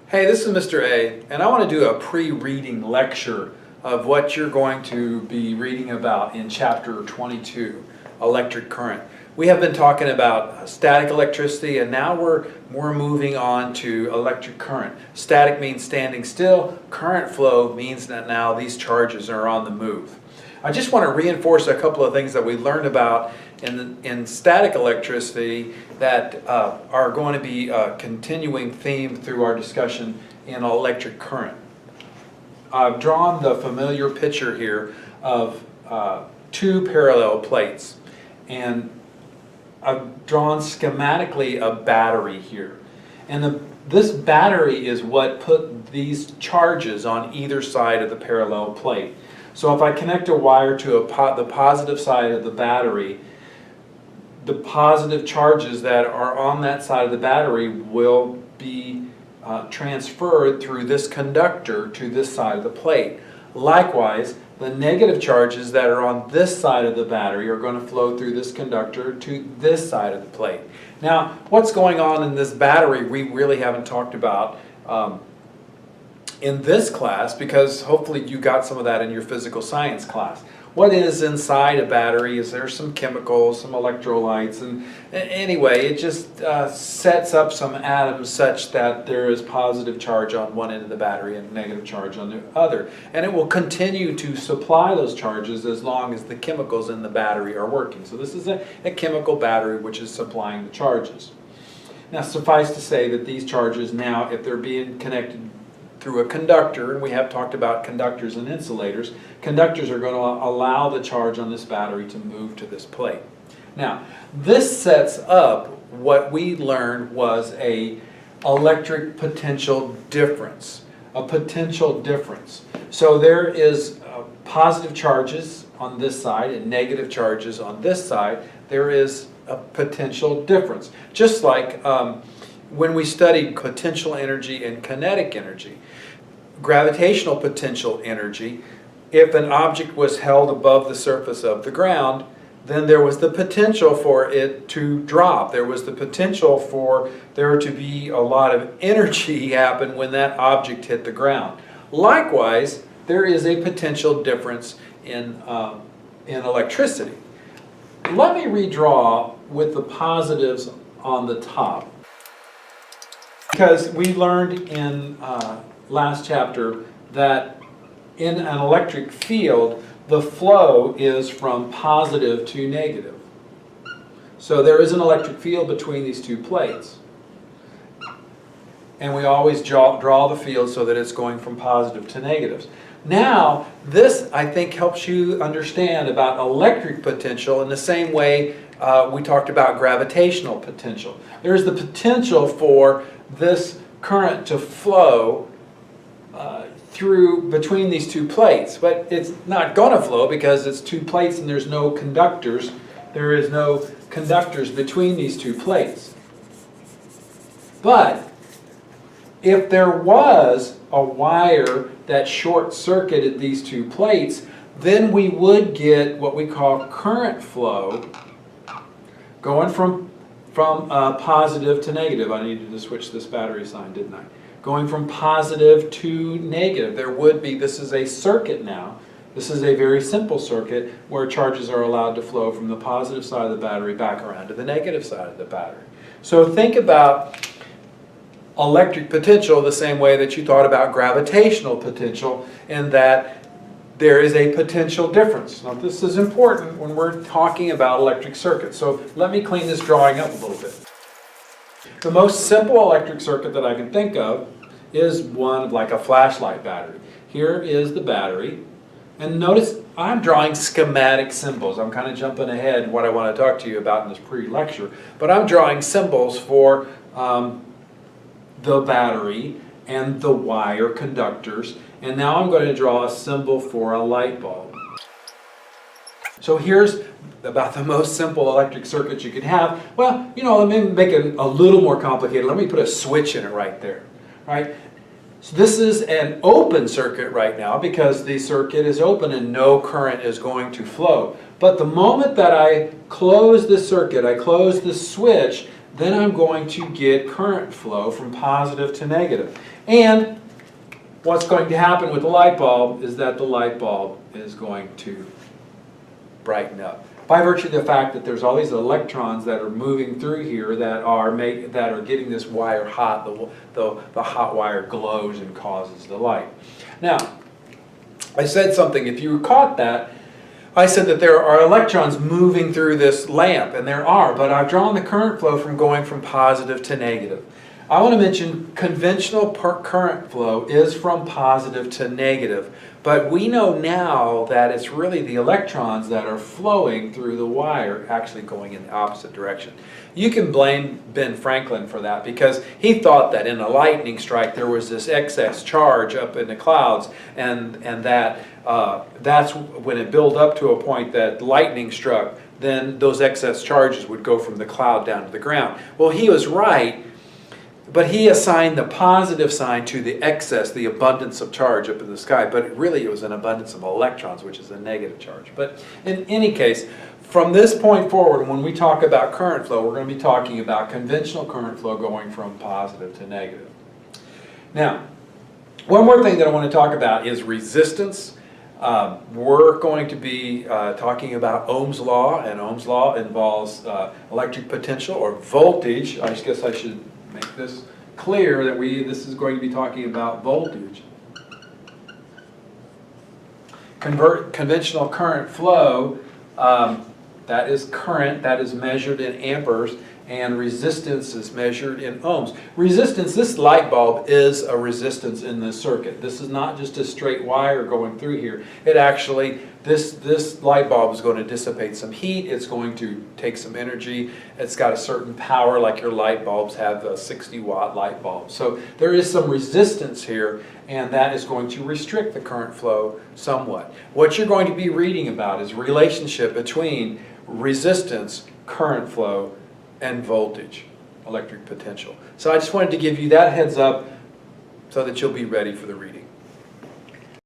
Hey, this is Mr. A, and I want to do a pre-reading lecture of what you're going to be reading about in Chapter 22, Electric Current. We have been talking about static electricity, and now we're moving on to electric current. Static means standing still. Current flow means that now these charges are on the move. I just want to reinforce a couple of things that we learned about in static electricity that are going to be a continuing theme through our discussion in electric current. I've drawn the familiar picture here of two parallel plates, and I've drawn schematically a battery here. And this battery is what put these charges on either side of the parallel plate. So if I connect a wire to the positive side of the battery, the positive charges that are on that side of the battery will be transferred through this conductor to this side of the plate. Likewise, the negative charges that are on this side of the battery are going to flow through this conductor to this side of the plate. Now, what's going on in this battery we really haven't talked about in this class, because hopefully you got some of that in your physical science class. What is inside a battery is there's some chemicals, some electrolytes, and anyway, it just sets up some atoms such that there is positive charge on one end of the battery and negative charge on the other. And it will continue to supply those charges as long as the chemicals in the battery are working. So this is a chemical battery which is supplying the charges. Now, suffice to say that these charges now, if they're being connected through a conductor, and we have talked about conductors and insulators, conductors are going to allow the charge on this battery to move to this plate. Now, this sets up what we learned was a electric potential difference, a potential difference. So there is positive charges on this side and negative charges on this side. There is a potential difference. Just like when we studied potential energy and kinetic energy. Gravitational potential energy, if an object was held above the surface of the ground, then there was the potential for it to drop. There was the potential for there to be a lot of energy happen when that object hit the ground. Likewise, there is a potential difference in electricity. Let me redraw with the positives on the top. Because we learned in last chapter that in an electric field, the flow is from positive to negative. So there is an electric field between these two plates. And we always draw the field so that it's going from positive to negatives. Now, this, I think, helps you understand about electric potential in the same way we talked about gravitational potential. There's the potential for this current to flow through between these two plates, but it's not going to flow because it's two plates and there's no conductors. There is no conductors between these two plates. But if there was a wire that short-circuited these two plates, then we would get what we call current flow going from positive to negative. I needed to switch this battery sign, didn't I? Going from positive to negative. There would be, this is a circuit now. This is a very simple circuit where charges are allowed to flow from the positive side of the battery back around to the negative side of the battery. So think about electric potential the same way that you thought about gravitational potential, in that there is a potential difference. Now, this is important when we're talking about electric circuits. So let me clean this drawing up a little bit. The most simple electric circuit that I can think of is one like a flashlight battery. Here is the battery. And notice I'm drawing schematic symbols. I'm kind of jumping ahead what I want to talk to you about in this pre-lecture. But I'm drawing symbols for the battery and the wire conductors. And now I'm going to draw a symbol for a light bulb. So here's about the most simple electric circuit you could have. Well, you know, let me make it a little more complicated. Let me put a switch in it right there. Right? So this is an open circuit right now because the circuit is open and no current is going to flow. But the moment that I close this circuit, I close this switch, then I'm going to get current flow from positive to negative. And what's going to happen with the light bulb is that the light bulb is going to brighten up. By virtue of the fact that there's all these electrons that are moving through here that are getting this wire hot, the hot wire glows and causes the light. Now, I said something, if you caught that, I said that there are electrons moving through this lamp, and there are, but I've drawn the current flow from going from positive to negative. I want to mention conventional current flow is from positive to negative, but we know now that it's really the electrons that are flowing through the wire actually going in the opposite direction. You can blame Ben Franklin for that because he thought that in a lightning strike there was this excess charge up in the clouds, and that's when it built up to a point that lightning struck, then those excess charges would go from the cloud down to the ground. Well, he was right. But he assigned the positive sign to the excess, the abundance of charge up in the sky. But really it was an abundance of electrons, which is a negative charge. But in any case, from this point forward, when we talk about current flow, we're going to be talking about conventional current flow going from positive to negative. Now, one more thing that I want to talk about is resistance. We're going to be talking about Ohm's law, and Ohm's law involves electric potential or voltage. I guess I should make this clear that this is going to be talking about voltage. Conventional current flow, that is current, that is measured in amperes, and resistance is measured in ohms. Resistance, this light bulb is a resistance in this circuit. This is not just a straight wire going through here. It actually, this light bulb is going to dissipate some heat. It's going to take some energy. It's got a certain power, like your light bulbs have a 60-watt light bulb. So there is some resistance here, and that is going to restrict the current flow somewhat. What you're going to be reading about is relationship between resistance, current flow, and voltage, electric potential. So I just wanted to give you that heads up so that you'll be ready for the reading.